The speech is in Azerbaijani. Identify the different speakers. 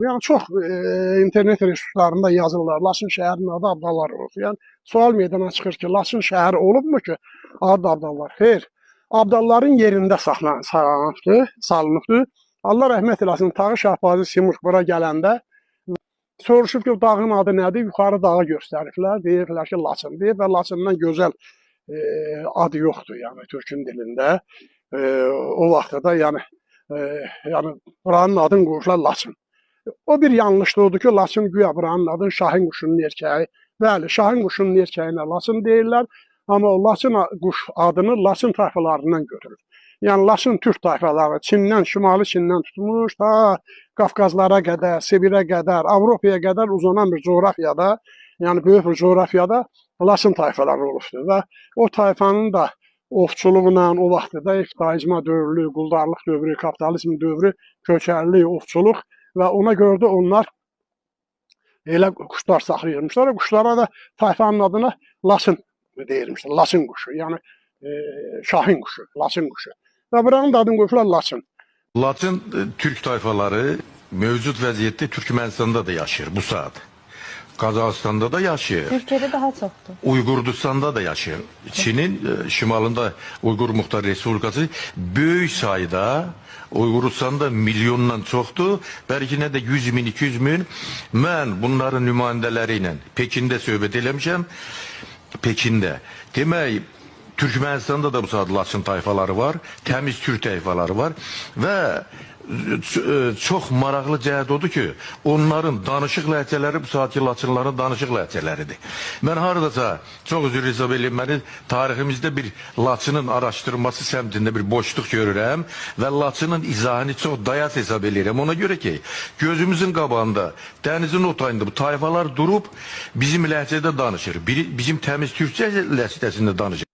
Speaker 1: Yəni çox internet resurslarında yazırlar, Laçın şəhərinin adı Abdallar olub. Yəni sual meydana çıxır ki, Laçın şəhəri olubmu ki, adı Abdallar? Xeyr, Abdalların yerində salınıbdır. Allah rəhmət eləsin, Tağı Şahbazi Simurq bura gələndə soruşub ki, dağın adı nədir? Yuxarı dağı göstəriblər, deyirlər ki, Laçın deyir və Laçından gözəl adı yoxdur, yəni türkün dilində. O vaxtda da yəni buranın adını qoyublar Laçın. O bir yanlışlığı odur ki, Laçın güya buranın adını Şahin quşunun erkəyi. Bəli, Şahin quşunun erkəyinə Laçın deyirlər, amma o Laçın quş adını Laçın tayfalarından götürür. Yəni Laçın türk tayfaları Çindən, şimali Çindən tutmuş, ta Qafqazlara qədər, Sibirə qədər, Avropaya qədər uzanan bir coğrafiyada, yəni böyük bir coğrafiyada Laçın tayfaları olubdur və o tayfanın da ovçuluqla o vaxtda iftihacma dövrü, quldarlıq dövrü, kapitalizm dövrü, köçərlik, ovçuluq və ona görə də onlar elə quşlar saxlayırmışlar. Quşlara da tayfanın adına Laçın deyirmişlər. Laçın quşu, yəni Şahin quşu, Laçın quşu. Və buranın da adını qoyublar Laçın.
Speaker 2: Laçın Türk tayfaları mevcut vəziyyətdə Türkmenistanda da yaşayır bu saat. Qazaxıstanda da yaşayır.
Speaker 3: Türkiye'de daha çoktu.
Speaker 2: Uygurdistan'da da yaşıyor. Çin'in şimalında Uygur Muhtar Respublikası büyük sayıda, Uyguristan'da milyondan çoxdur. Belki ne de 100 bin, 200 bin. Ben bunların nümayəndələri Pekin'de söhbət eləmişəm. Pekin'de. Demək, Türkmenistan'da da bu saat Laçın tayfaları var. Təmiz Türk tayfaları var. Və çox maraqlı cəhət odur ki, onların danışıq ləhcələri bu saatki Laçınların danışıq ləhcələridir. Mən haradasa, çox üzr hesab edilməli, tariximizdə bir Laçının araşdırılması səmtində bir boşluq görürəm və Laçının izahını çox dayaz hesab edirəm. Ona görə ki, gözümüzün qabağında, dənizin o tayında bu tayfalar durub bizim ləhcədə danışır. Bizim təmiz Türkçə ləhcəsində danışır.